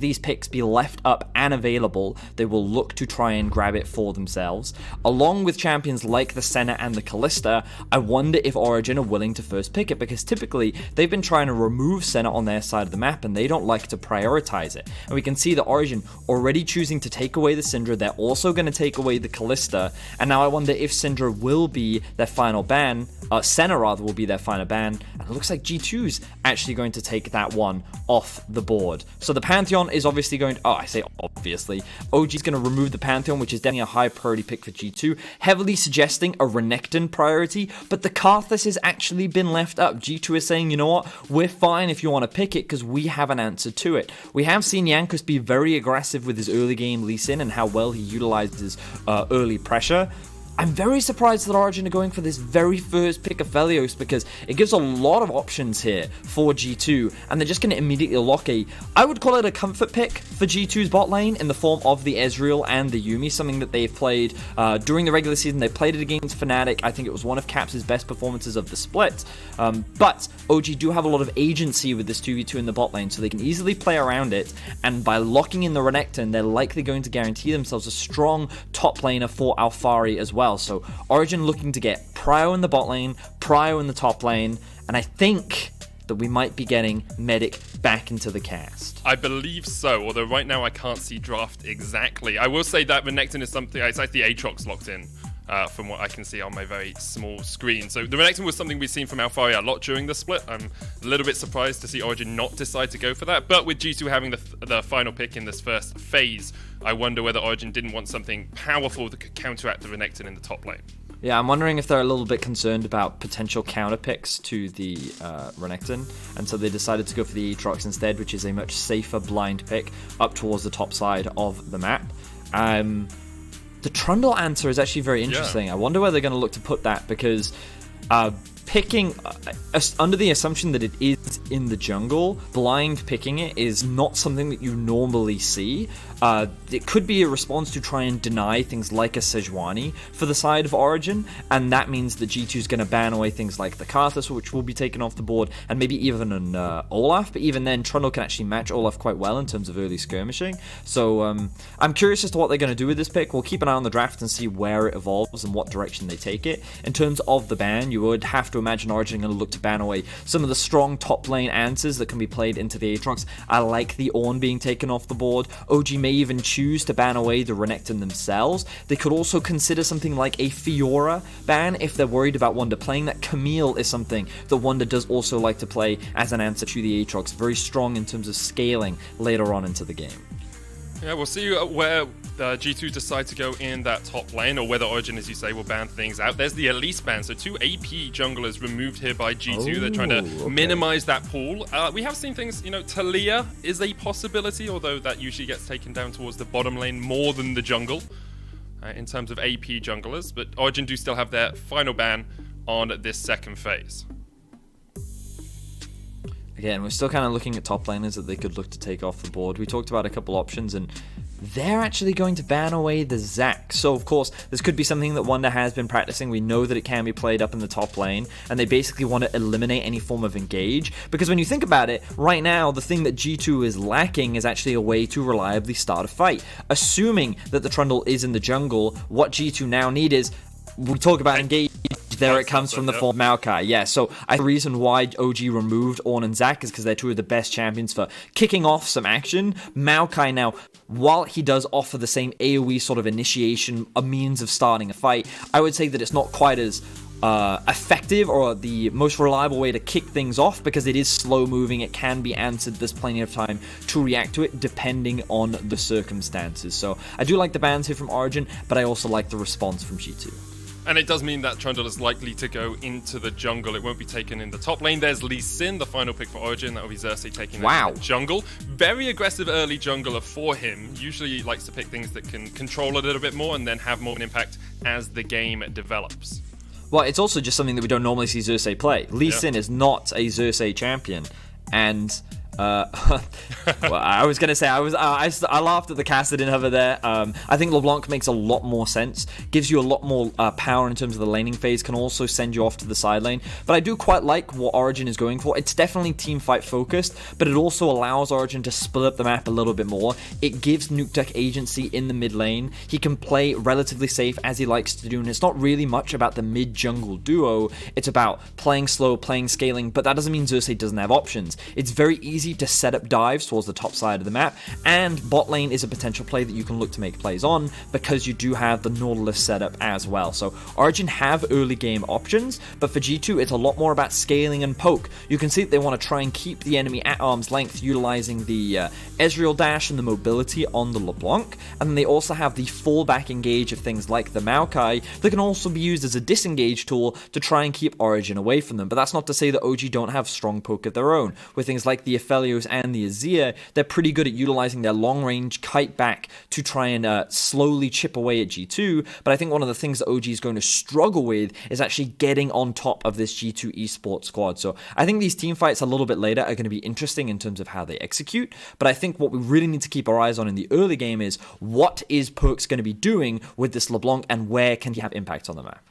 these picks be left up and available, they will look to try and grab it for themselves. Along with champions like the Senna and the Kalista, I wonder if Origen are willing to first pick it, because typically they've been trying to remove Senna on their side of the map and they don't like to prioritize it. And we can see that Origen already choosing to take away the Syndra. They're also going to take away the Kalista, and now I wonder if Syndra will be their final ban. Senna rather will be their final ban, and it looks like G2's actually going to take that one off the board. So the Pantheon is obviously going to, I say obviously, OG's going to remove the Pantheon, which is definitely a high priority pick for G2, heavily suggesting a Renekton priority, but the Karthus has actually been left up. G2 is saying, you know what, we're fine if you want to pick it because we have an answer to it. We have seen Jankos be very aggressive with his early game Lee Sin and how well he utilizes early pressure. I'm very surprised that Origen are going for this very first pick of Felios, because it gives a lot of options here for G2, and they're just going to immediately lock I would call it a comfort pick for G2's bot lane in the form of the Ezreal and the Yuumi, something that they've played during the regular season. They played it against Fnatic. I think it was one of Caps' best performances of the split, but OG do have a lot of agency with this 2v2 in the bot lane, so they can easily play around it, and by locking in the Renekton, they're likely going to guarantee themselves a strong top laner for Alphari as well. So Origen looking to get Prio in the bot lane, Prio in the top lane, and I think that we might be getting Medic back into the cast. I believe so, although right now I can't see draft exactly. I will say that Renekton is something, it's like the Aatrox locked in. From what I can see on my very small screen. So the Renekton was something we've seen from Alphari a lot during the split. I'm a little bit surprised to see Origen not decide to go for that, but with G2 having the final pick in this first phase, I wonder whether Origen didn't want something powerful that could counteract the Renekton in the top lane. Yeah, I'm wondering if they're a little bit concerned about potential counter picks to the Renekton, and so they decided to go for the Aatrox instead, which is a much safer blind pick up towards the top side of the map. The Trundle answer is actually very interesting. I wonder where they're going to look to put that, because picking under the assumption that it is in the jungle, blind picking it is not something that you normally see. It could be a response to try and deny things like a Sejuani for the side of Origen, and that means that G2 is going to ban away things like the Karthus, which will be taken off the board, and maybe even an Olaf, but even then Trundle can actually match Olaf quite well in terms of early skirmishing. So I'm curious as to what they're going to do with this pick. We'll keep an eye on the draft and see where it evolves and what direction they take it. In terms of the ban, you would have to imagine Origen going to look to ban away some of the strong top lane answers that can be played into the Aatrox. I like the Ornn being taken off the board. OG may even choose to ban away the Renekton themselves. They could also consider something like a Fiora ban if they're worried about Wonder playing that. Camille is something that Wonder does also like to play as an answer to the Aatrox. Very strong in terms of scaling later on into the game. Yeah, we'll see where G2 decide to go in that top lane, or whether Origen, as you say, will ban things out. There's the Elise ban, so 2 AP junglers removed here by G2. They're trying to minimize that pool. We have seen things, Talia is a possibility, although that usually gets taken down towards the bottom lane more than the jungle in terms of AP junglers. But Origen do still have their final ban on this second phase. Again, we're still kind of looking at top laners that they could look to take off the board. We talked about a couple options, and they're actually going to ban away the Zac. So, of course, this could be something that Wonder has been practicing. We know that it can be played up in the top lane, and they basically want to eliminate any form of engage. Because when you think about it, right now, the thing that G2 is lacking is actually a way to reliably start a fight. Assuming that the Trundle is in the jungle, what G2 now need is, we talk about engage, there it comes from the form Maokai. Yeah, so the reason why OG removed Ornn and Zac is because they're two of the best champions for kicking off some action. Maokai now, while he does offer the same AoE sort of initiation, a means of starting a fight, I would say that it's not quite as effective or the most reliable way to kick things off, because it is slow moving. It can be answered. There's plenty of time to react to it depending on the circumstances. So I do like the bans here from Origen, but I also like the response from G2. And it does mean that Trundle is likely to go into the jungle. It won't be taken in the top lane. There's Lee Sin, the final pick for Origen. That will be Xerxes taking the jungle. Very aggressive early jungler for him. Usually likes to pick things that can control a little bit more and then have more of an impact as the game develops. Well, it's also just something that we don't normally see Xerxes play. Lee Sin is not a Xerxes champion. And Well, I was gonna say I laughed at the Kassadin hover there. I think LeBlanc makes a lot more sense, gives you a lot more power in terms of the laning phase, can also send you off to the side lane. But I do quite like what Origen is going for. It's definitely team fight focused, but it also allows Origen to split up the map a little bit more. It gives Nukeduck agency in the mid lane. He can play relatively safe as he likes to do, and it's not really much about the mid jungle duo. It's about playing slow, playing scaling, but that doesn't mean Xerxes doesn't have options. It's very easy to set up dives towards the top side of the map, and bot lane is a potential play that you can look to make plays on because you do have the Nautilus setup as well. So Origen have early game options, but for G2 it's a lot more about scaling and poke. You can see that they want to try and keep the enemy at arm's length utilizing the Ezreal dash and the mobility on the LeBlanc, and then they also have the fallback engage of things like the Maokai that can also be used as a disengage tool to try and keep Origen away from them. But that's not to say that OG don't have strong poke of their own. With things like the Aphelios and the Azir, they're pretty good at utilizing their long-range kite back to try and slowly chip away at G2, but I think one of the things that OG is going to struggle with is actually getting on top of this G2 esports squad. So I think these team fights a little bit later are going to be interesting in terms of how they execute, but I think what we really need to keep our eyes on in the early game is what is Perkz going to be doing with this LeBlanc and where can he have impact on the map.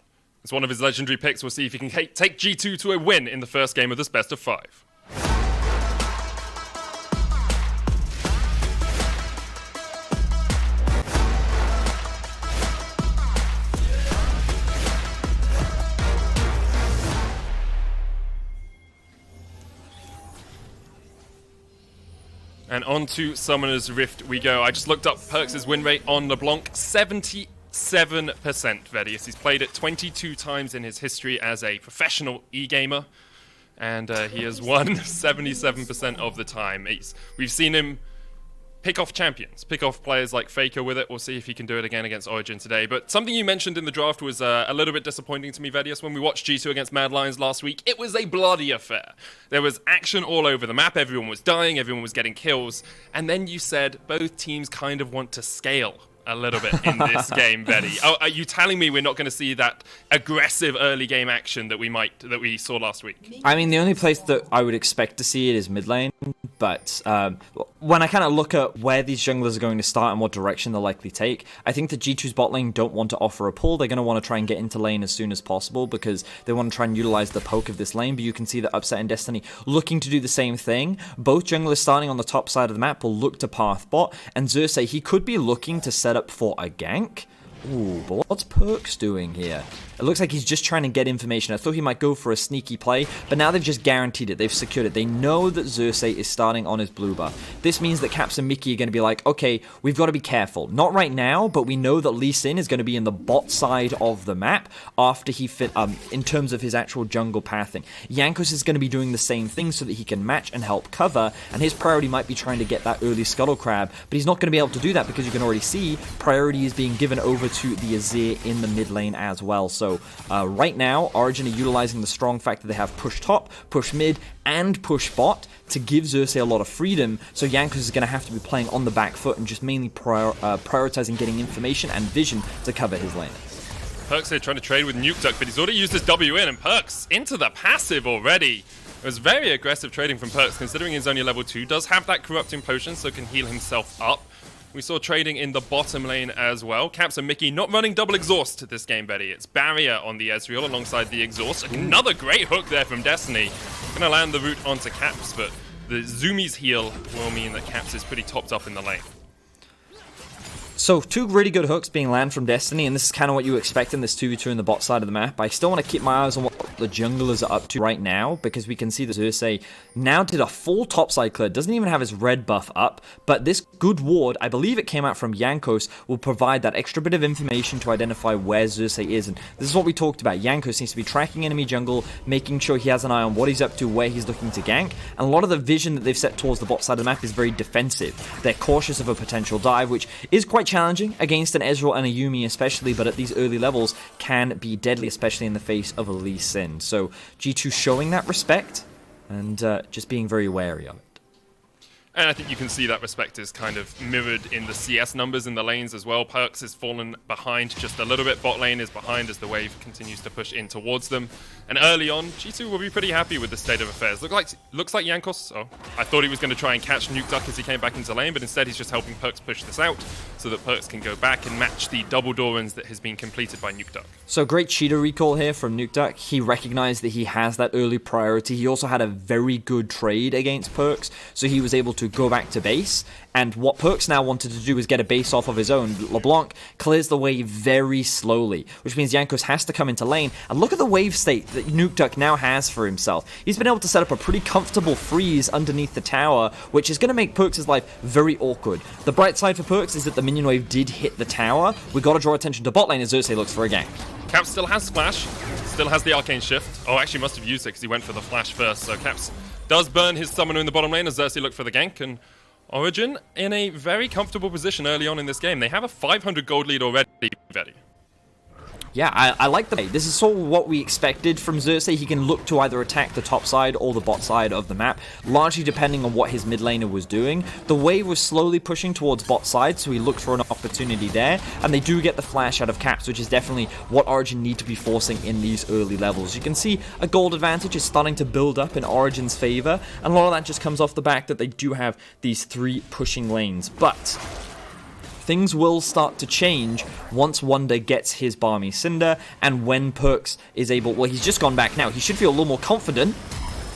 It's one of his legendary picks. We'll see if he can take G2 to a win in the first game of this best of 5. And on to Summoner's Rift we go. I just looked up Perkz' win rate on LeBlanc, 77%, Vedius. He's played it 22 times in his history as a professional e-gamer, and he has won 77% of the time. We've seen him pick off champions, pick off players like Faker with it. We'll see if he can do it again against Origen today. But something you mentioned in the draft was a little bit disappointing to me, Vedius. When we watched G2 against Mad Lions last week, it was a bloody affair. There was action all over the map. Everyone was dying. Everyone was getting kills. And then you said both teams kind of want to scale a little bit in this game, Betty. Oh, are you telling me we're not going to see that aggressive early game action that we saw last week? I mean, the only place that I would expect to see it is mid lane, but when I kind of look at where these junglers are going to start and what direction they'll likely take, I think the G2's bot lane don't want to offer a pull. They're going to want to try and get into lane as soon as possible because they want to try and utilize the poke of this lane, but you can see that Upset and Destiny looking to do the same thing. Both junglers starting on the top side of the map will look to path bot, and Xerxes, he could be looking to set up for a gank. Ooh, but what's Perkz doing here? It looks like he's just trying to get information. I thought he might go for a sneaky play, but now they've just guaranteed it. They've secured it. They know that Xerxes is starting on his blue buff. This means that Caps and Mickey are going to be like, okay, we've got to be careful. Not right now, but we know that Lee Sin is going to be in the bot side of the map after he in terms of his actual jungle pathing. Jankos is going to be doing the same thing so that he can match and help cover, and his priority might be trying to get that early Scuttle Crab, but he's not going to be able to do that because you can already see priority is being given over to the Azir in the mid lane as well. So right now, Origen are utilizing the strong fact that they have push top, push mid, and push bot to give Xerxes a lot of freedom. So Jankos is going to have to be playing on the back foot and just mainly prioritizing getting information and vision to cover his lane. Perkz here trying to trade with Nukeduck, but he's already used his W in, and Perkz into the passive already. It was very aggressive trading from Perkz, considering he's only level 2, does have that corrupting potion, so can heal himself up. We saw trading in the bottom lane as well. Caps and Mickey not running double exhaust this game, Betty. It's Barrier on the Ezreal alongside the exhaust. Another great hook there from Destiny. Gonna land the root onto Caps, but the Zoomies heal will mean that Caps is pretty topped up in the lane. So, two really good hooks being landed from Destiny, and this is kind of what you expect in this 2v2 in the bot side of the map. I still want to keep my eyes on what the junglers are up to right now, because we can see that Xerxes now did a full topside clear, doesn't even have his red buff up, but this good ward, I believe it came out from Jankos, will provide that extra bit of information to identify where Xerxes is, and this is what we talked about. Jankos needs to be tracking enemy jungle, making sure he has an eye on what he's up to, where he's looking to gank, and a lot of the vision that they've set towards the bot side of the map is very defensive. They're cautious of a potential dive, which is quite challenging against an Ezreal and a Yuumi especially, but at these early levels can be deadly, especially in the face of a Lee Sin. So G2 showing that respect and just being very wary of it. And I think you can see that respect is kind of mirrored in the CS numbers in the lanes as well. Perks has fallen behind just a little bit. Bot lane is behind as the wave continues to push in towards them. And early on, G2 will be pretty happy with the state of affairs. Looks like Jankos, I thought he was going to try and catch Nuke Duck as he came back into lane, but instead he's just helping Perks push this out so that Perks can go back and match the double door runs that has been completed by Nuke Duck. So great cheater recall here from Nuke Duck. He recognized that he has that early priority. He also had a very good trade against Perks, so he was able to go back to base. And what Perks now wanted to do is get a base off of his own. LeBlanc clears the wave very slowly, which means Jankos has to come into lane. And look at the wave state that Nuke Duck now has for himself. He's been able to set up a pretty comfortable freeze underneath the tower, which is going to make Perks' life very awkward. The bright side for Perks is that the minion wave did hit the tower. We got to draw attention to bot lane as Xerxes looks for a gank. Caps still has Splash, still has the Arcane Shift. Oh, actually must have used it because he went for the Flash first. So Caps does burn his summoner in the bottom lane as Xerxes looked for the gank. And Origen in a very comfortable position early on in this game. They have a 500 gold lead already. Yeah, I like the play. This is sort of what we expected from Xerxes. He can look to either attack the top side or the bot side of the map, largely depending on what his mid laner was doing. The wave was slowly pushing towards bot side, so he looked for an opportunity there, and they do get the flash out of Caps, which is definitely what Origen need to be forcing in these early levels. You can see a gold advantage is starting to build up in Origen's favor, and a lot of that just comes off the back that they do have these 3 pushing lanes. But things will start to change once Wonder gets his Balmy Cinder, and when Perks is able... Well, he's just gone back now. He should feel a little more confident.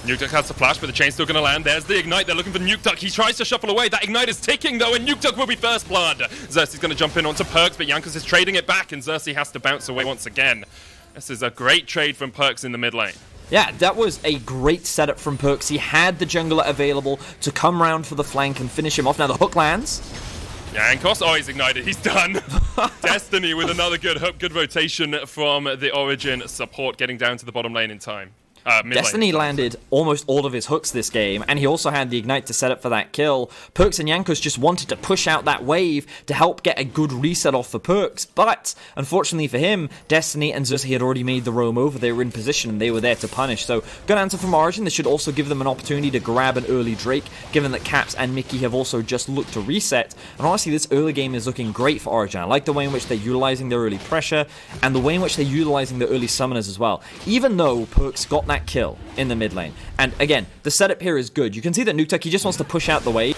Nuke Duck has the flash, but the chain's still going to land. There's the Ignite. They're looking for Nuke Duck. He tries to shuffle away. That Ignite is ticking, though, and Nuke Duck will be first blood. Xerxes going to jump in onto Perks, but Jankos is trading it back, and Xerxes has to bounce away once again. This is a great trade from Perks in the mid lane. Yeah, that was a great setup from Perks. He had the jungler available to come round for the flank and finish him off. Now the hook lands. Jankos, oh, he's ignited. He's done. Destiny with another good rotation from the Origen support, getting down to the bottom lane in time. Destiny landed almost all of his hooks this game, and he also had the Ignite to set up for that kill. Perks and Jankos just wanted to push out that wave to help get a good reset off for Perks, but unfortunately for him, Destiny and Xerxes had already made the roam over. They were in position and they were there to punish. So good answer from Origen. This should also give them an opportunity to grab an early Drake, given that Caps and Mickey have also just looked to reset. And honestly, this early game is looking great for Origen. I like the way in which they're utilizing their early pressure and the way in which they're utilizing the early summoners as well. Even though Perks got that kill in the mid lane. And again, the setup here is good. You can see that Nuke Duck, he just wants to push out the wave,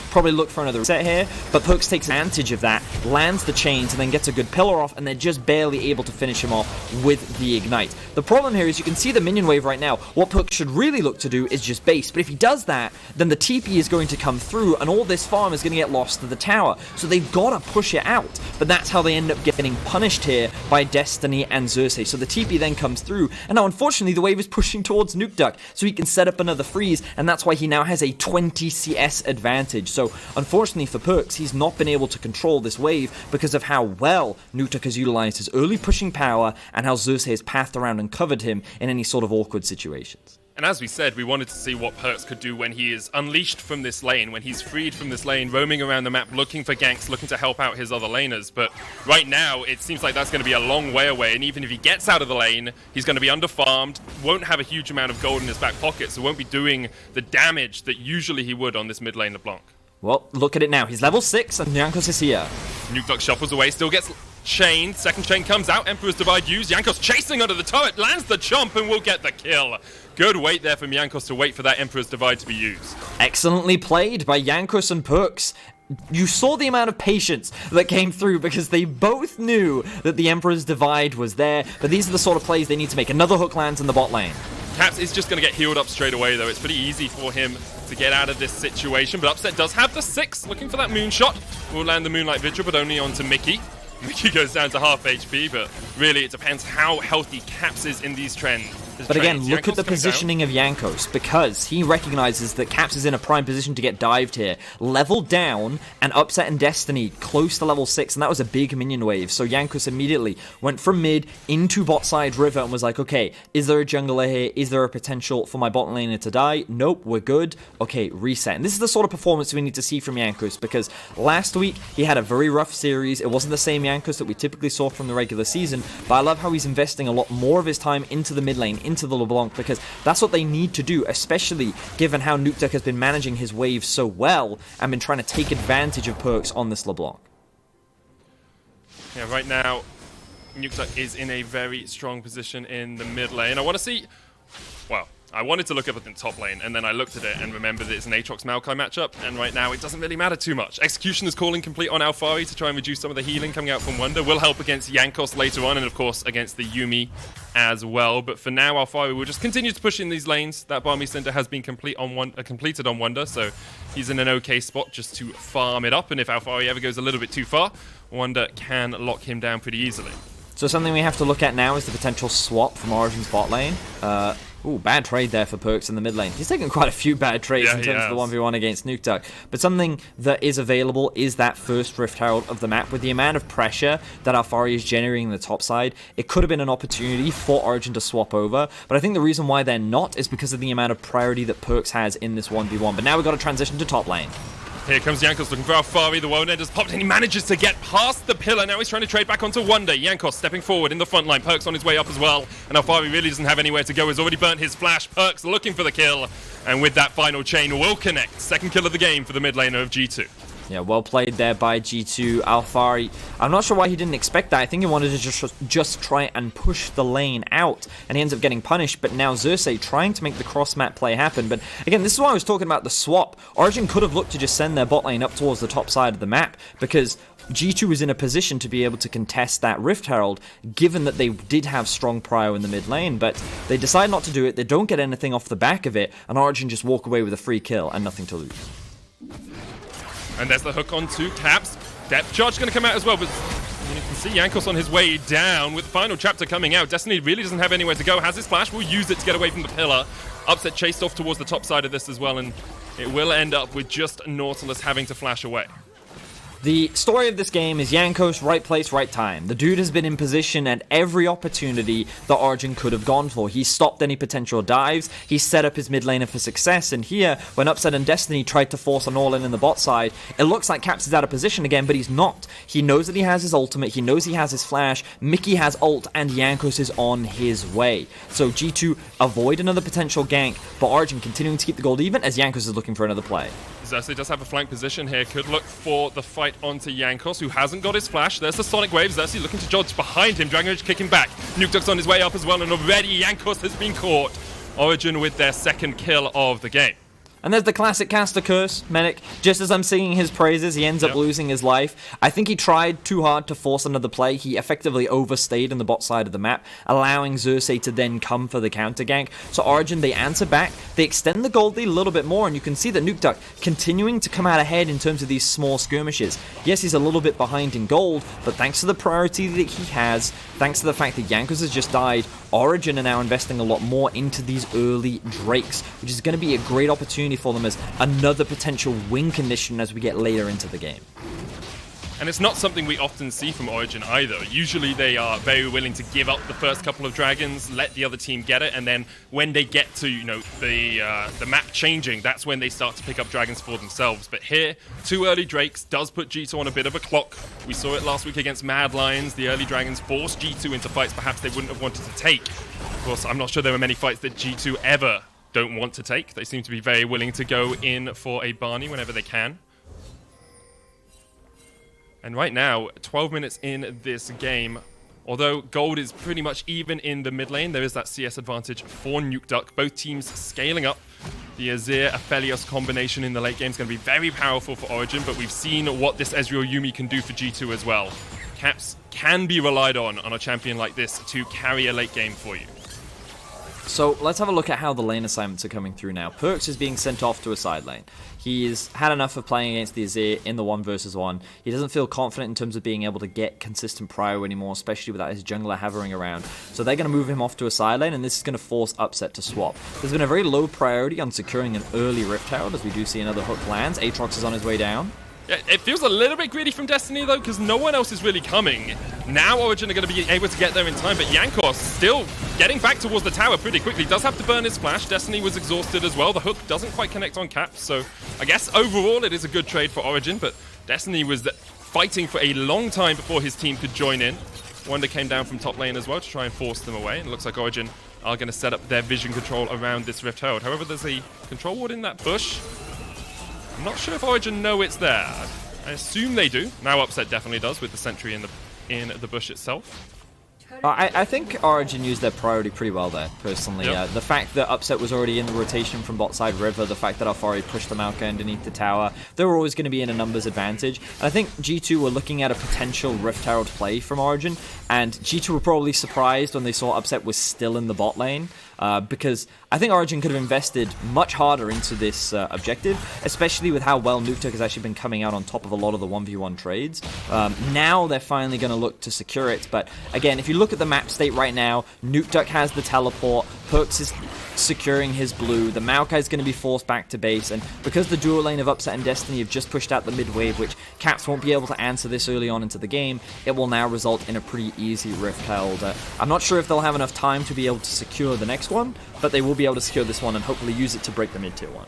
probably look for another reset here, but Perks takes advantage of that, lands the chains, and then gets a good pillar off, and they're just barely able to finish him off with the Ignite. The problem here is you can see the minion wave right now. What Perks should really look to do is just base, but if he does that, then the TP is going to come through, and all this farm is going to get lost to the tower. So they've got to push it out, but that's how they end up getting punished here by Destiny and Xerxes. So the TP then comes through, and now unfortunately the wave is pushing towards Nuke Duck, so he can set up another freeze, and that's why he now has a 20 CS advantage. So unfortunately for Perks, he's not been able to control this wave because of how well Nuke Duck has utilized his early pushing power and how Xerxes has pathed around and covered him in any sort of awkward situations. And as we said, we wanted to see what Perks could do when he is unleashed from this lane, when he's freed from this lane, roaming around the map, looking for ganks, looking to help out his other laners. But right now, it seems like that's going to be a long way away, and even if he gets out of the lane, he's going to be underfarmed, won't have a huge amount of gold in his back pocket, so won't be doing the damage that usually he would on this mid lane LeBlanc. Well, look at it now. He's level 6, and Jankos is here. Nuke Duck shuffles away, still gets chained. Second chain comes out, Emperor's Divide used. Jankos chasing under the turret, lands the chomp, and will get the kill. Good wait there from Jankos to wait for that Emperor's Divide to be used. Excellently played by Jankos and Perks. You saw the amount of patience that came through because they both knew that the Emperor's Divide was there, but these are the sort of plays they need to make. Another hook lands in the bot lane. Caps is just going to get healed up straight away, though. It's pretty easy for him to get out of this situation, but Upset does have the 6, looking for that moonshot. Will land the Moonlight Vigil, but only onto Mickey. Mickey goes down to half HP, but really it depends how healthy Caps is in these trends. But again, look at the positioning of Jankos, because he recognizes that Caps is in a prime position to get dived here. Level down, and Upset and Destiny close to level 6, and that was a big minion wave. So Jankos immediately went from mid into bot side river and was like, okay, is there a jungler here? Is there a potential for my bot laner to die? Nope, we're good. Okay, reset. And this is the sort of performance we need to see from Jankos, because last week he had a very rough series. It wasn't the same Jankos that we typically saw from the regular season, but I love how he's investing a lot more of his time into the mid lane, into the LeBlanc, because that's what they need to do, especially given how Nukeduck has been managing his wave so well and been trying to take advantage of perks on this LeBlanc. Yeah, right now, Nukeduck is in a very strong position in the mid lane. I want to see... Well, I wanted to look up at the top lane, and then I looked at it and remembered that it's an Aatrox Maokai matchup, and right now it doesn't really matter too much. Execution is calling complete on Alphari to try and reduce some of the healing coming out from Wonder. Will help against Jankos later on, and of course against the Yuumi as well. But for now, Alphari will just continue to push in these lanes. That Barmy Cinder has been completed on Wonder, so he's in an okay spot just to farm it up, and if Alphari ever goes a little bit too far, Wonder can lock him down pretty easily. So something we have to look at now is the potential swap from Origen's bot lane. Ooh, bad trade there for Perks in the mid lane. He's taken quite a few bad trades in terms of the 1v1 against Nukeduck. But something that is available is that first Rift Herald of the map. With the amount of pressure that Alphari is generating on the top side, it could have been an opportunity for Origen to swap over. But I think the reason why they're not is because of the amount of priority that Perks has in this 1v1. But now we've got to transition to top lane. Here comes Jankos looking for Alphari. The World End has popped and he manages to get past the pillar. Now he's trying to trade back onto Wonder. Jankos stepping forward in the front line. Perks on his way up as well. And Alphari really doesn't have anywhere to go. He's already burnt his flash. Perks looking for the kill. And with that final chain will connect. Second kill of the game for the mid laner of G2. Yeah, well played there by G2. Alphari, I'm not sure why he didn't expect that. I think he wanted to just try and push the lane out, and he ends up getting punished. But now Xerxes trying to make the cross-map play happen. But again, this is why I was talking about the swap. Origen could have looked to just send their bot lane up towards the top side of the map, because G2 was in a position to be able to contest that Rift Herald, given that they did have strong prio in the mid lane. But they decide not to do it, they don't get anything off the back of it, and Origen just walk away with a free kill and nothing to lose. And there's the hook on two Caps. Depth charge going to come out as well, but you can see Jankos on his way down with the final chapter coming out. Destiny really doesn't have anywhere to go. Has his flash, will use it to get away from the pillar. Upset chased off towards the top side of this as well, and it will end up with just Nautilus having to flash away. The story of this game is Jankos, right place, right time. The dude has been in position at every opportunity that Origen could have gone for. He stopped any potential dives, he set up his mid laner for success, and here, when Upset and Destiny tried to force an all-in the bot side, it looks like Caps is out of position again, but he's not. He knows that he has his ultimate, he knows he has his flash, Mickey has ult, and Jankos is on his way. So G2 avoid another potential gank, but Origen continuing to keep the gold even as Jankos is looking for another play. Xerxes does have a flank position here, could look for the fight onto Jankos, who hasn't got his flash. There's the Sonic Wave. Xerxes looking to dodge behind him. Dragon Age kicking back. Nukeduck's on his way up as well, and already Jankos has been caught. Origen with their second kill of the game. And there's the classic caster curse, Medic. Just as I'm singing his praises, he ends up losing his life. I think he tried too hard to force another play. He effectively overstayed on the bot side of the map, allowing Xerxes to then come for the counter gank. So Origen, they answer back. They extend the gold lead a little bit more, and you can see that Nukeduck continuing to come out ahead in terms of these small skirmishes. Yes, he's a little bit behind in gold, but thanks to the priority that he has, thanks to the fact that Jankos has just died, Origen are now investing a lot more into these early Drakes, which is going to be a great opportunity for them as another potential win condition as we get later into the game. And it's not something we often see from Origen either. Usually they are very willing to give up the first couple of dragons, let the other team get it, and then when they get to, you know, the map changing, that's when they start to pick up dragons for themselves. But here, 2 early Drakes does put G2 on a bit of a clock. We saw it last week against Mad Lions. The early dragons forced G2 into fights perhaps they wouldn't have wanted to take. Of course, I'm not sure there were many fights that G2 ever don't want to take. They seem to be very willing to go in for a Barney whenever they can. And right now, 12 minutes in this game, although gold is pretty much even in the mid lane, there is that CS advantage for Nukeduck. Both teams scaling up. The Azir-Aphelios combination in the late game is going to be very powerful for Origen, but we've seen what this Ezreal Yuumi can do for G2 as well. Caps can be relied on a champion like this to carry a late game for you. So let's have a look at how the lane assignments are coming through now. Perks is being sent off to a side lane. He's had enough of playing against the Azir in the 1 versus 1. He doesn't feel confident in terms of being able to get consistent prio anymore, especially without his jungler hovering around. So they're going to move him off to a side lane, and this is going to force Upset to swap. There's been a very low priority on securing an early Rift Herald, as we do see another hook lands. Aatrox is on his way down. Yeah, it feels a little bit greedy from Destiny, though, because no one else is really coming. Now Origen are going to be able to get there in time, but Jankos still getting back towards the tower pretty quickly. Does have to burn his flash. Destiny was exhausted as well. The hook doesn't quite connect on Caps, so I guess overall it is a good trade for Origen, but Destiny was fighting for a long time before his team could join in. Wonder came down from top lane as well to try and force them away, and it looks like Origen are going to set up their vision control around this Rift Herald. However, there's a control ward in that bush. I'm not sure if Origen know it's there. I assume they do. Now Upset definitely does with the sentry in the bush itself. I think Origen used their priority pretty well there, personally. Yep. The fact that Upset was already in the rotation from bot side River, the fact that Alfari pushed them out underneath the tower, they were always going to be in a numbers advantage. And I think G2 were looking at a potential Rift Herald play from Origen, and G2 were probably surprised when they saw Upset was still in the bot lane. Because I think Origen could have invested much harder into this objective, especially with how well Nukeduck has actually been coming out on top of a lot of the 1v1 trades. Now they're finally going to look to secure it, but again, if you look at the map state right now, Nukeduck has the teleport, Perks is securing his blue, the Maokai is going to be forced back to base, and because the dual lane of Upset and Destiny have just pushed out the mid wave, which Caps won't be able to answer this early on into the game, it will now result in a pretty easy Rift Herald. I'm not sure if they'll have enough time to be able to secure the next one, but they will be able to secure this one and hopefully use it to break the mid-tier one.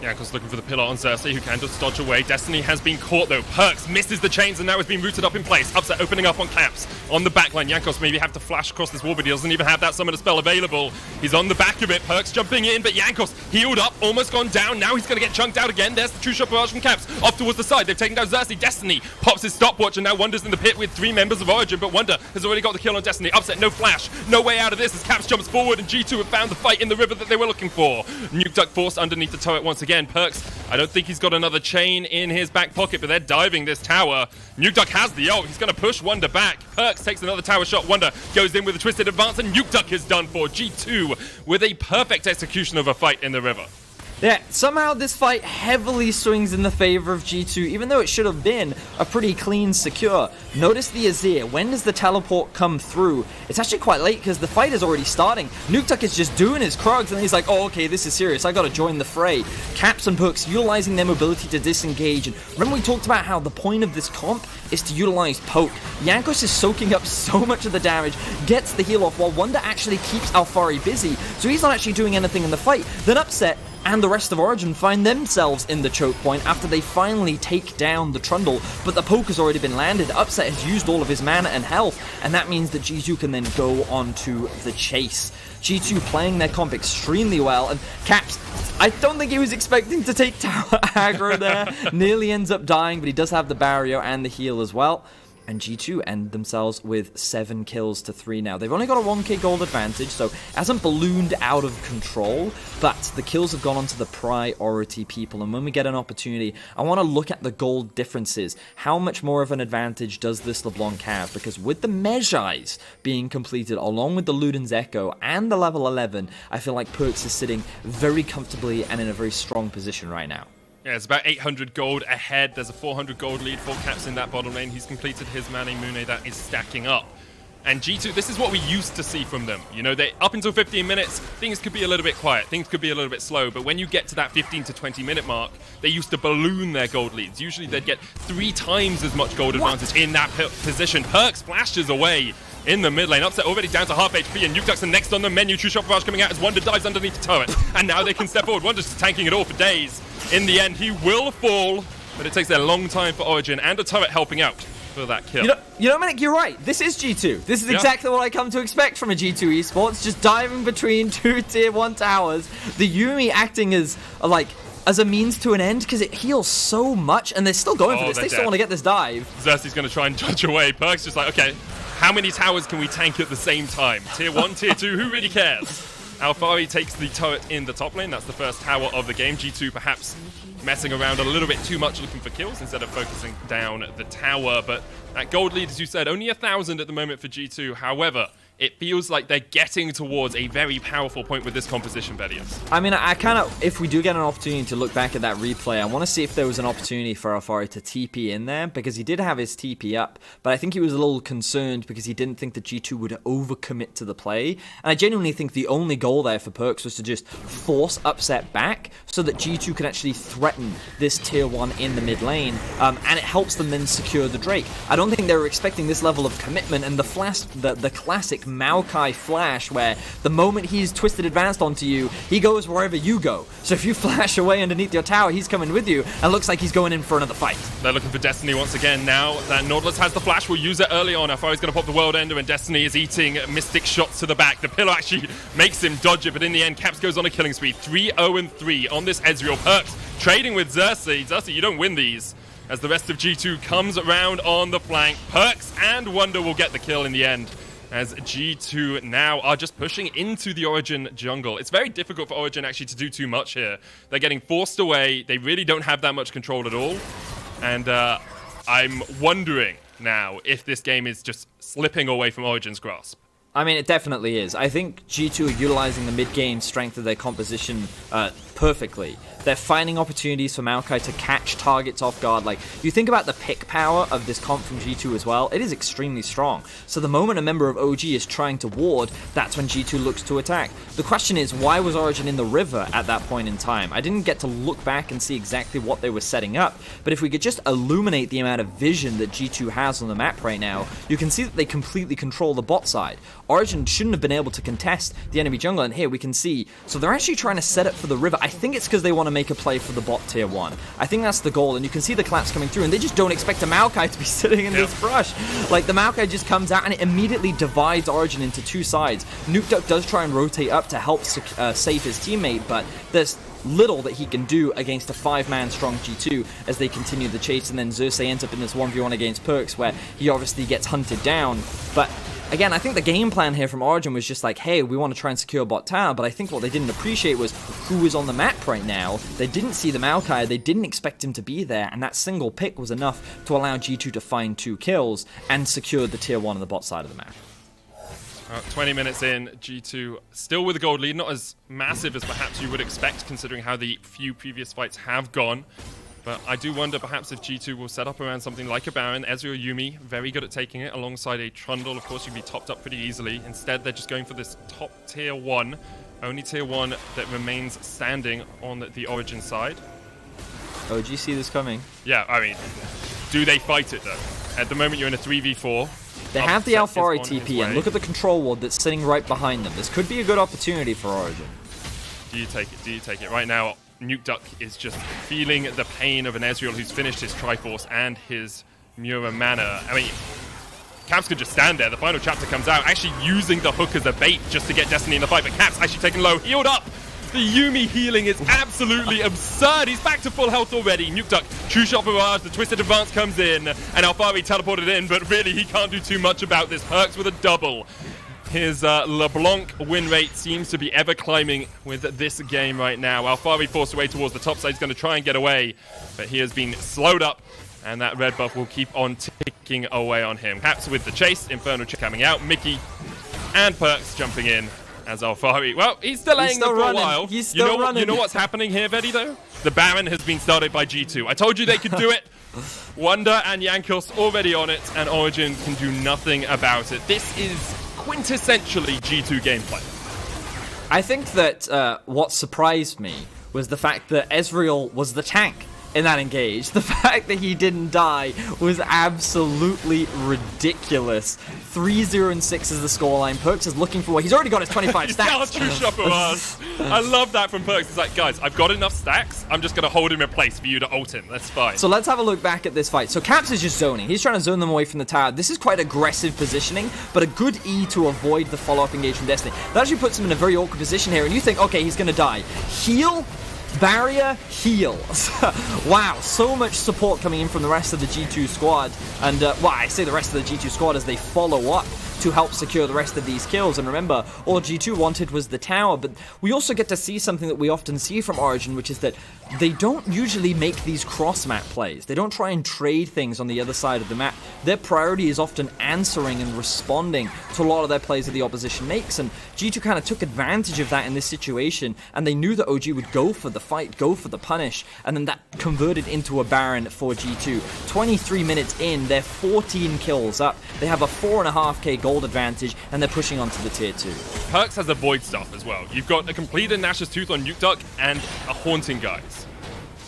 Jankos looking for the pillar on Xerxes, who can just dodge away. Destiny has been caught though. Perks misses the chains and now has been rooted up in place. Upset opening up on Caps on the backline. Jankos maybe have to flash across this wall, but he doesn't even have that summoner spell available. He's on the back of it. Perks jumping in, but Jankos healed up, almost gone down. Now he's going to get chunked out again. There's the true shot barrage from Caps. Off towards the side. They've taken down Xerxes. Destiny pops his stopwatch and now Wonder's in the pit with 3 members of Origen, but Wonder has already got the kill on Destiny. Upset, no flash. No way out of this as Caps jumps forward and G2 have found the fight in the river that they were looking for. Nukeduck forced underneath the turret once again. Perks, I don't think he's got another chain in his back pocket, but they're diving this tower. Nukeduck has the ult. He's going to push Wonder back. Perks takes another tower shot. Wonder goes in with a twisted advance, and Nukeduck is done for. G2 with a perfect execution of a fight in the river. Yeah, somehow this fight heavily swings in the favor of G2, even though it should have been a pretty clean secure. Notice the Azir. When does the teleport come through? It's actually quite late because the fight is already starting. Nukeduck is just doing his Krugs, and he's like, oh, okay, this is serious. I gotta join the fray. Caps and Perks utilizing their mobility to disengage. And remember we talked about how the point of this comp is to utilize poke. Jankos is soaking up so much of the damage, gets the heal off, while Wonder actually keeps Alfari busy, so he's not actually doing anything in the fight. Then Upset and the rest of Origen find themselves in the choke point after they finally take down the Trundle, but the poke has already been landed. Upset has used all of his mana and health, and that means that G2 can then go on to the chase. G2 playing their comp extremely well, and Caps, I don't think he was expecting to take tower aggro there. Nearly ends up dying, but he does have the barrier and the heal as well. And G2 end themselves with 7 kills to 3 now. They've only got a 1k gold advantage, so it hasn't ballooned out of control, but the kills have gone on to the priority people. And when we get an opportunity, I want to look at the gold differences. How much more of an advantage does this LeBlanc have? Because with the Mejais being completed, along with the Luden's Echo and the level 11, I feel like Perks is sitting very comfortably and in a very strong position right now. Yeah, it's about 800 gold ahead. There's a 400 gold lead for Caps in that bottom lane. He's completed his Mane Mune that is stacking up. And G2, this is what we used to see from them. You know, they up until 15 minutes, things could be a little bit quiet. Things could be a little bit slow. But when you get to that 15 to 20 minute mark, they used to balloon their gold leads. Usually they'd get 3 times as much gold advantage in that position. Perks flashes away in the mid lane. Upset already down to half HP, and Nukeduck's next on the menu. True Shot Barrage coming out as Wonder dives underneath the turret. And now they can step forward. Wonder's just tanking it all for days. In the end, he will fall, but it takes a long time for Origen and a turret helping out for that kill. You know, Manic, you're right. This is G2. This is exactly what I come to expect from a G2 esports. Just diving between 2 tier 1 towers. The Yumi acting as a means to an end because it heals so much, and they're still going for this. They still want to get this dive. Xerxes going to try and dodge away. Perk's just like, okay, how many towers can we tank at the same time? Tier 1, tier 2, who really cares? Alfari takes the turret in the top lane. That's the first tower of the game. G2 perhaps messing around a little bit too much looking for kills instead of focusing down the tower. But that gold lead, as you said, only 1,000 at the moment for G2. However, it feels like they're getting towards a very powerful point with this composition, Vedius. I mean, I kind of, if we do get an opportunity to look back at that replay, I want to see if there was an opportunity for Alfari to TP in there, because he did have his TP up, but I think he was a little concerned because he didn't think that G2 would overcommit to the play. And I genuinely think the only goal there for Perks was to just force Upset back so that G2 can actually threaten this tier 1 in the mid lane, and it helps them then secure the Drake. I don't think they were expecting this level of commitment, and the classic Maokai flash where the moment he's twisted advanced onto you, he goes wherever you go. So if you flash away underneath your tower, he's coming with you, and looks like he's going in for another fight. They're looking for Destiny once again. Now that Nautilus has the flash, we'll use it early on. Alphari's going to pop the World Ender, and Destiny is eating Mystic shots to the back. The pillar actually makes him dodge it, but in the end, Caps goes on a killing spree. 3-0-3 on this Ezreal. Perks trading with Xerxes. Xerxes, you don't win these. As the rest of G2 comes around on the flank, Perks and Wonder will get the kill in the end. As G2 now are just pushing into the Origen jungle. It's very difficult for Origen actually to do too much here. They're getting forced away. They really don't have that much control at all. And I'm wondering now if this game is just slipping away from Origen's grasp. I mean, it definitely is. I think G2 are utilizing the mid-game strength of their composition perfectly. They're finding opportunities for Maokai to catch targets off guard. Like, you think about the pick power of this comp from G2 as well, it is extremely strong. So the moment a member of OG is trying to ward, that's when G2 looks to attack. The question is, why was Origen in the river at that point in time? I didn't get to look back and see exactly what they were setting up, but if we could just illuminate the amount of vision that G2 has on the map right now, you can see that they completely control the bot side. Origen shouldn't have been able to contest the enemy jungle, and here we can see, so they're actually trying to set up for the river. I think it's because they want to make a play for the bot tier 1. I think that's the goal, and you can see the collapse coming through, and they just don't expect a Maokai to be sitting in this brush. Like, the Maokai just comes out, and it immediately divides Origen into two sides. Nukeduck does try and rotate up to help save his teammate, but there's little that he can do against a 5-man strong G2 as they continue the chase, and then Xerxes ends up in this 1v1 against Perks, where he obviously gets hunted down, but again, I think the game plan here from Origen was just like, hey, we want to try and secure bot tower, but I think what they didn't appreciate was who was on the map right now. They didn't see the Maokai, they didn't expect him to be there, and that single pick was enough to allow G2 to find 2 kills and secure the tier 1 on the bot side of the map. 20 minutes in, G2 still with a gold lead, not as massive as perhaps you would expect considering how the few previous fights have gone. But I do wonder perhaps if G2 will set up around something like a Baron. Ezreal Yuumi, very good at taking it alongside a Trundle. Of course, you'd be topped up pretty easily. Instead, they're just going for this top tier 1. Only tier 1 that remains standing on the Origen side. Oh, do you see this coming? Yeah, I mean, do they fight it though? At the moment, you're in a 3v4. They have the Alphari TP, and look at the control ward that's sitting right behind them. This could be a good opportunity for Origen. Do you take it? Do you take it? Right now, Nukeduck is just feeling the pain of an Ezreal who's finished his Triforce and his Mura mana. I mean, Caps could just stand there. The final chapter comes out, actually using the hook as a bait just to get Destiny in the fight, but Caps actually taken low, healed up. The Yuumi healing is absolutely absurd. He's back to full health already. Nukeduck, True Shot Barrage, the Twisted Advance comes in, and Alphari teleported in, but really he can't do too much about this. Perks with a double. His LeBlanc win rate seems to be ever climbing with this game right now. Alphari forced away towards the top side. He's going to try and get away, but he has been slowed up, and that red buff will keep on ticking away on him. Caps with the chase, Infernal coming out, Mickey and Perks jumping in as Alphari. Well, he's delaying them for a while. He's still running. You know what's happening here, Vedi, though? The Baron has been started by G2. I told you they could do it. Wonder and Jankos already on it, and Origen can do nothing about it. This is quintessentially G2 gameplay. I think that what surprised me was the fact that Ezreal was the tank in that engage. The fact that he didn't die was absolutely ridiculous. 3-0-6 is the scoreline. Perks is looking for what he's already got his 25 stacks. True shopper was. I love that from Perks. It's like, guys, I've got enough stacks. I'm just going to hold him in place for you to ult him. That's fine. So let's have a look back at this fight. So Caps is just zoning. He's trying to zone them away from the tower. This is quite aggressive positioning, but a good E to avoid the follow-up engage from Destiny. That actually puts him in a very awkward position here, and you think, okay, he's going to die. Heal? Barrier, heal. Wow, so much support coming in from the rest of the G2 squad. And, well, I say the rest of the G2 squad as they follow up to help secure the rest of these kills. And remember, all G2 wanted was the tower, but we also get to see something that we often see from Origen, which is that they don't usually make these cross-map plays. They don't try and trade things on the other side of the map. Their priority is often answering and responding to a lot of their plays that the opposition makes, and G2 kind of took advantage of that in this situation, and they knew that OG would go for the fight, go for the punish, and then that converted into a Baron for G2. 23 minutes in, they're 14 kills up. They have a 4.5k gold advantage, and they're pushing onto the tier 2. Perks has a Void Staff as well. You've got a completed Nash's Tooth on Nukeduck and a Haunting Guise.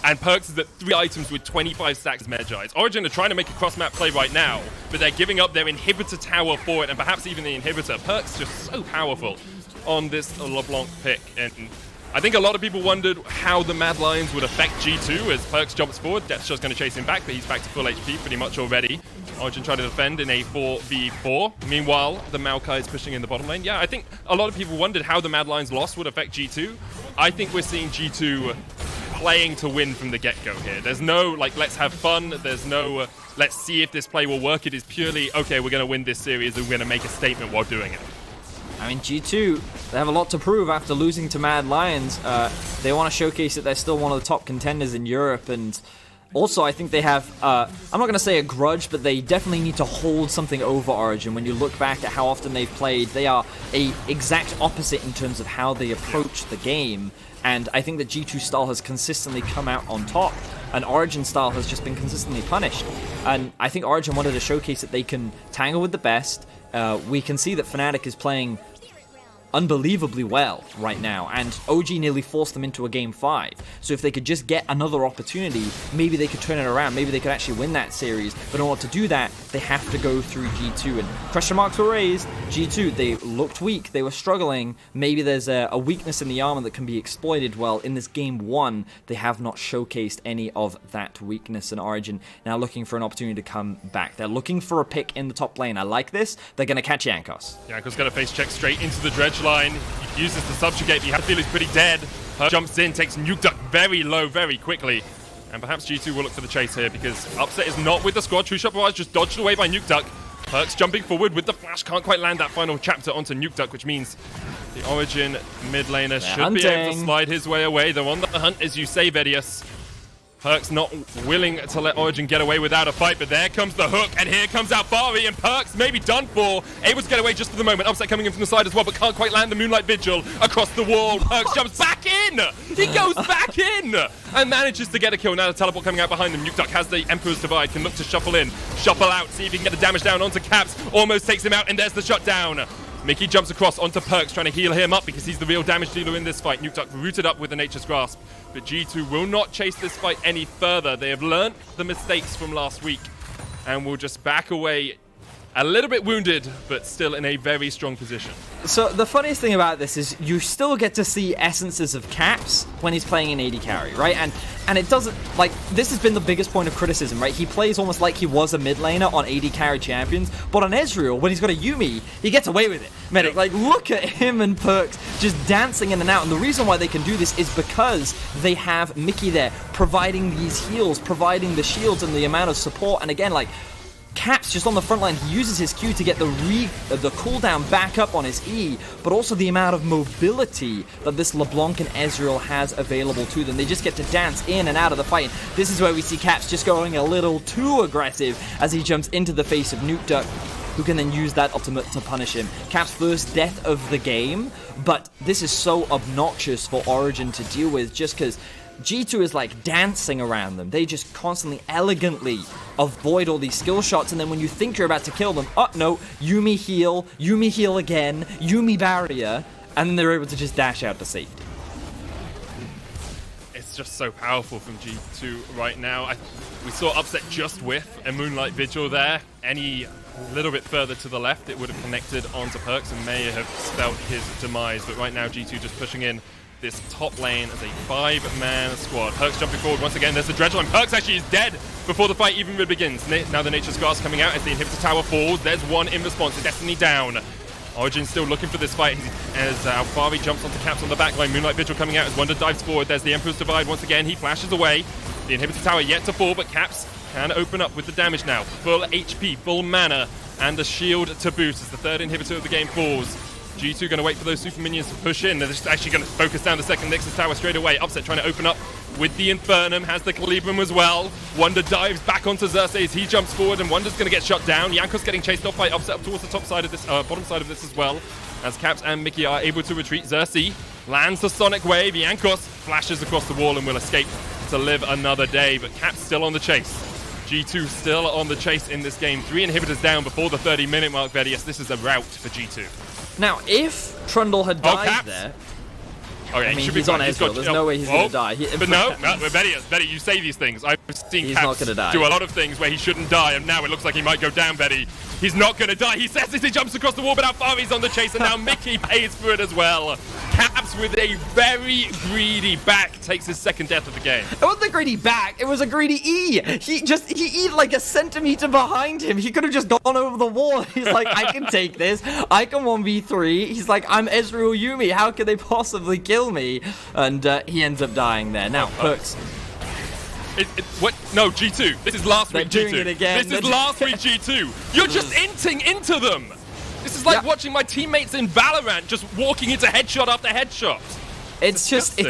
and Perks is at 3 items with 25 stacks of Medgites. Origen are trying to make a cross-map play right now, but they're giving up their inhibitor tower for it, and perhaps even the inhibitor. Perks just so powerful on this LeBlanc pick, and I think a lot of people wondered how the Mad Lions would affect G2 as Perks jumps forward. Death's just going to chase him back, but he's back to full HP pretty much already. Origen trying to defend in a 4v4. Meanwhile, the Maokai is pushing in the bottom lane. Yeah, I think a lot of people wondered how the Mad Lions loss would affect G2. I think we're seeing G2 playing to win from the get-go here. There's no, like, let's have fun. There's no, let's see if this play will work. It is purely, okay, we're going to win this series and we're going to make a statement while doing it. I mean, G2, they have a lot to prove after losing to Mad Lions. They want to showcase that they're still one of the top contenders in Europe, and also I think they have, I'm not going to say a grudge, but they definitely need to hold something over Origen. When you look back at how often they've played, they are a exact opposite in terms of how they approach the game, and I think that G2 style has consistently come out on top, and Origen style has just been consistently punished. And I think Origen wanted to showcase that they can tangle with the best. We can see that Fnatic is playing unbelievably well right now, and OG nearly forced them into a game 5. So if they could just get another opportunity, maybe they could turn it around, maybe they could actually win that series. But in order to do that, they have to go through G2, and question marks were raised. G2, they looked weak, they were struggling. Maybe there's a weakness in the armor that can be exploited. Well, in this game 1, they have not showcased any of that weakness, and Origen now looking for an opportunity to come back. They're looking for a pick in the top lane. I like this. They're going to catch Jankos. Jankos got a face check straight into the dredge line. He uses the subjugate, but you have to feel he's pretty dead. Perks jumps in, takes Nuke Duck very low, very quickly. And perhaps G2 will look for the chase here because Upset is not with the squad. True Shot Barrage just dodged away by Nuke Duck. Perks jumping forward with the flash, can't quite land that final chapter onto Nuke Duck, which means the Origen mid laner should be able to slide his way away. They're on the hunt, as you say, Vedius. Perks not willing to let Origen get away without a fight, but there comes the hook, and here comes Alfari, and Perks maybe done for. Able to get away just for the moment. Upset coming in from the side as well, but can't quite land the Moonlight Vigil across the wall. Perks jumps back in! He goes back in! And manages to get a kill. Now the teleport coming out behind them. Nuke Duck has the Emperor's Divide, can look to shuffle in, shuffle out, see if he can get the damage down onto Caps. Almost takes him out, and there's the shutdown. Mickey jumps across onto Perks, trying to heal him up because he's the real damage dealer in this fight. Nuke Duck rooted up with the Nature's Grasp, but G2 will not chase this fight any further. They have learnt the mistakes from last week and will just back away a little bit wounded, but still in a very strong position. So the funniest thing about this is you still get to see essences of Caps when he's playing in AD carry, right? And it doesn't, like, this has been the biggest point of criticism, right? He plays almost like he was a mid laner on AD carry champions, but on Ezreal, when he's got a Yuumi, he gets away with it. Medic, like, look at him and Perks just dancing in and out, and the reason why they can do this is because they have Mickey there, providing these heals, providing the shields and the amount of support, and again, like, Caps just on the front line, he uses his Q to get the cooldown back up on his E, but also the amount of mobility that this LeBlanc and Ezreal has available to them. They just get to dance in and out of the fight. This is where we see Caps just going a little too aggressive as he jumps into the face of Nuke Duck, who can then use that ultimate to punish him. Cap's first death of the game, but this is so obnoxious for Origen to deal with just because G2 is like dancing around them. They just constantly, elegantly avoid all these skill shots, and then when you think you're about to kill them, oh no, Yuumi heal again, Yuumi barrier, and then they're able to just dash out to safety. It's just so powerful from G2 right now. We saw Upset just whiff a Moonlight Vigil there. Any little bit further to the left, it would have connected onto Perks and may have spelled his demise, but right now G2 just pushing in this top lane as a 5-man squad. Perks jumping forward once again. There's the dredge line. Perks actually is dead before the fight even begins. Now the Nature's Grasp coming out as the inhibitor tower falls. There's one in response. The Destiny down. Origen still looking for this fight as Alfari jumps onto Caps on the back line. Moonlight Vigil coming out as Wonder dives forward. There's the Emperor's Divide once again. He flashes away. The inhibitor tower yet to fall, but Caps can open up with the damage now. Full HP, full mana, and a shield to boost as the third inhibitor of the game falls. G2 going to wait for those super minions to push in. They're just actually going to focus down the second Nexus tower straight away. Upset trying to open up with the Infernum, has the Calibrum as well. Wonder dives back onto Xerxes. He jumps forward and Wonder's going to get shut down. Jankos getting chased off by Upset up towards the top side of this, bottom side of this as well. As Caps and Mickey are able to retreat. Xerxes lands the Sonic Wave. Jankos flashes across the wall and will escape to live another day. But Caps still on the chase. G2 still on the chase in this game. 3 inhibitors down before the 30-minute mark, Vedius. This is a rout for G2. Now, if Trundle had died there... Okay, I mean, he's on Ezreal. There's no way he's going to die. But no, Betty, you say these things. I've seen Caps do a lot of things where he shouldn't die, and now it looks like he might go down, Betty. He's not going to die. He says as he jumps across the wall, but Alfari's on the chase, and now Mickey pays for it as well. Caps with a very greedy back takes his second death of the game. It wasn't a greedy back, it was a greedy E. He E'd like a centimeter behind him. He could have just gone over the wall. He's like, I can take this. I can 1v3. He's like, I'm Ezreal Yumi. How could they possibly kill me? And he ends up dying there. Now, Perks. What? No, G2. This is last week G2. Doing it again. This is last week G2. You're just inting into them. This is like watching my teammates in Valorant just walking into headshot after headshot. It's just,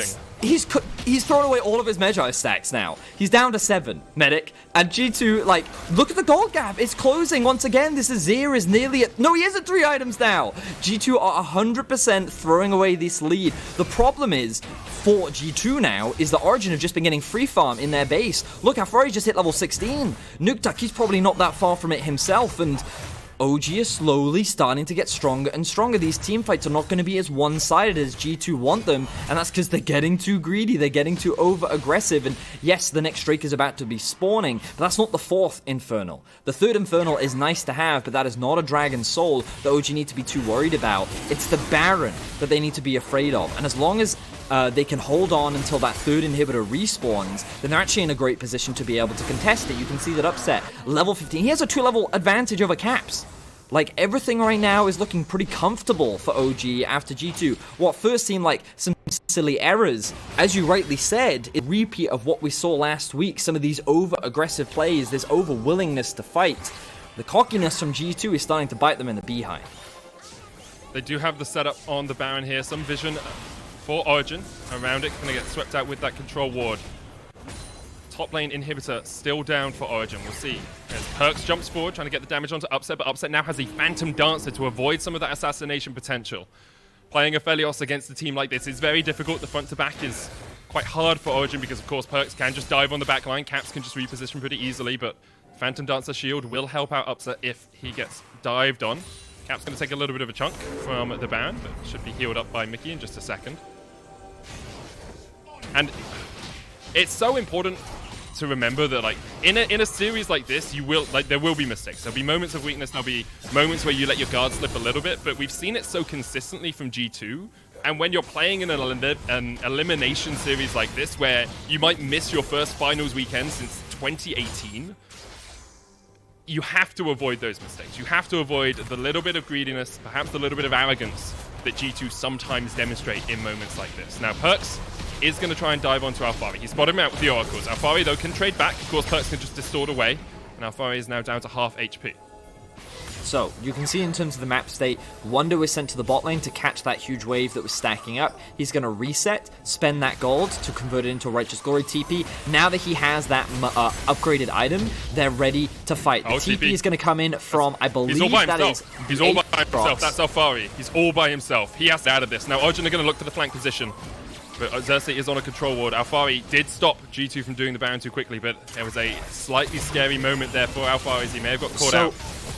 he's thrown away all of his Magi stacks now. He's down to 7, Medic. And G2, like, look at the gold gap. It's closing once again. This Azir is nearly at, no, he is at 3 items now. G2 are 100% throwing away this lead. The problem is, for G2 now, is that Origen have just been getting free farm in their base. Look, Alfari just hit level 16. Nukeduck, he's probably not that far from it himself, and OG is slowly starting to get stronger and stronger. These team fights are not going to be as one-sided as G2 want them, and that's because they're getting too greedy, they're getting too over-aggressive, and yes, the next Drake is about to be spawning, but that's not the 4th Infernal. The 3rd Infernal is nice to have, but that is not a Dragon Soul that OG need to be too worried about. It's the Baron that they need to be afraid of, and as long as they can hold on until that 3rd inhibitor respawns, then they're actually in a great position to be able to contest it. You can see that Upset, level 15, he has a 2-level advantage over Caps. Like, everything right now is looking pretty comfortable for OG after G2. What first seemed like some silly errors, as you rightly said, is a repeat of what we saw last week. Some of these over-aggressive plays, this over-willingness to fight. The cockiness from G2 is starting to bite them in the behind. They do have the setup on the Baron here. Some vision for Origen around it. Going to get swept out with that control ward. Top lane inhibitor still down for Origen. We'll see. As Perks jumps forward, trying to get the damage onto Upset, but Upset now has a Phantom Dancer to avoid some of that assassination potential. Playing a Felios against a team like this is very difficult. The front to back is quite hard for Origen because, of course, Perks can just dive on the back line. Caps can just reposition pretty easily, but Phantom Dancer shield will help out Upset if he gets dived on. Cap's going to take a little bit of a chunk from the Baron, but should be healed up by Mickey in just a second. And it's so important to remember that, like, in a series like this, there will be mistakes. There'll be moments of weakness. There'll be moments where you let your guard slip a little bit. But we've seen it so consistently from G2. And when you're playing in an elimination series like this, where you might miss your first finals weekend since 2018, you have to avoid those mistakes. You have to avoid the little bit of greediness, perhaps the little bit of arrogance that G2 sometimes demonstrate in moments like this. Now, Perks is going to try and dive onto Alfari. He spotted him out with the Oracles. Alfari, though, can trade back. Of course, Perks can just distort away. And Alfari is now down to half HP. So, you can see in terms of the map state, Wonder was sent to the bot lane to catch that huge wave that was stacking up. He's going to reset, spend that gold to convert it into a Righteous Glory TP. Now that he has that upgraded item, they're ready to fight. The TP is going to come in from, I believe, he's all by that himself. is He's all by himself. That's Alfari. He's all by himself. He has to out of this. Now, Origen are going to look for the flank position. But Xerxes is on a control ward. Alfari did stop G2 from doing the Baron too quickly, but there was a slightly scary moment there for Alfari as he may have got caught out.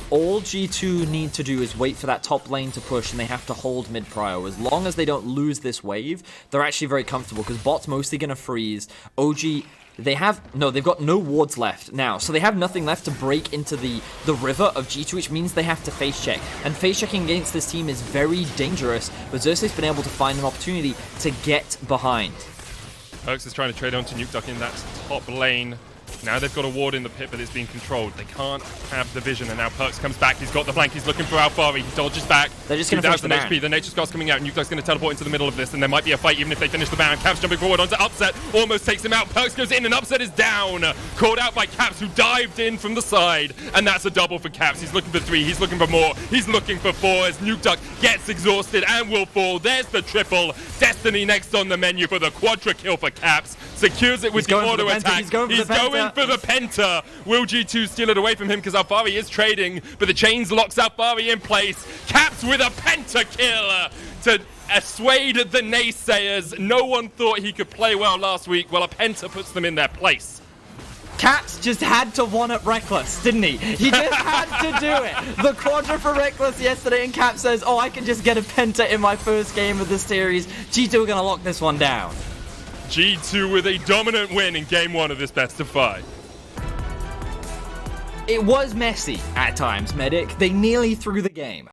All G2 need to do is wait for that top lane to push, and they have to hold mid-prio. As long as they don't lose this wave, they're actually very comfortable, because bot's mostly going to freeze. OG, they've got no wards left now, so they have nothing left to break into the river of G2, which means they have to face check. And face checking against this team is very dangerous, but Xerxes has been able to find an opportunity to get behind. Perks is trying to trade onto Nukeduck in that top lane. Now they've got a ward in the pit, but it's being controlled. They can't have the vision, and now Perks comes back. He's got the flank. He's looking for Alfari. He dodges back. They're just going to finish the Baron. HP. The Nature Scar's coming out, and Nukeduck's going to teleport into the middle of this, and there might be a fight even if they finish the Baron. Caps jumping forward onto Upset. Almost takes him out. Perks goes in, and Upset is down. Called out by Caps, who dived in from the side, and that's a double for Caps. He's looking for 3. He's looking for more. He's looking for 4 as Nukeduck gets exhausted and will fall. There's the triple. Destiny next on the menu for the quadra kill for Caps. Secures it with the auto attack. He's going for the Penta. Will G2 steal it away from him because Alfari is trading, but the chains locks Alfari in place. Caps with a Penta kill to assuade the naysayers. No one thought he could play well last week. Well, a Penta puts them in their place. Caps just had to one-up Reckless, didn't he? He just had to do it. The quadra for Reckless yesterday, and Cap says, oh, I can just get a penta in my first game of the series. G2 are going to lock this one down. G2 with a dominant win in game 1 of this best of 5. It was messy at times, Medic. They nearly threw the game.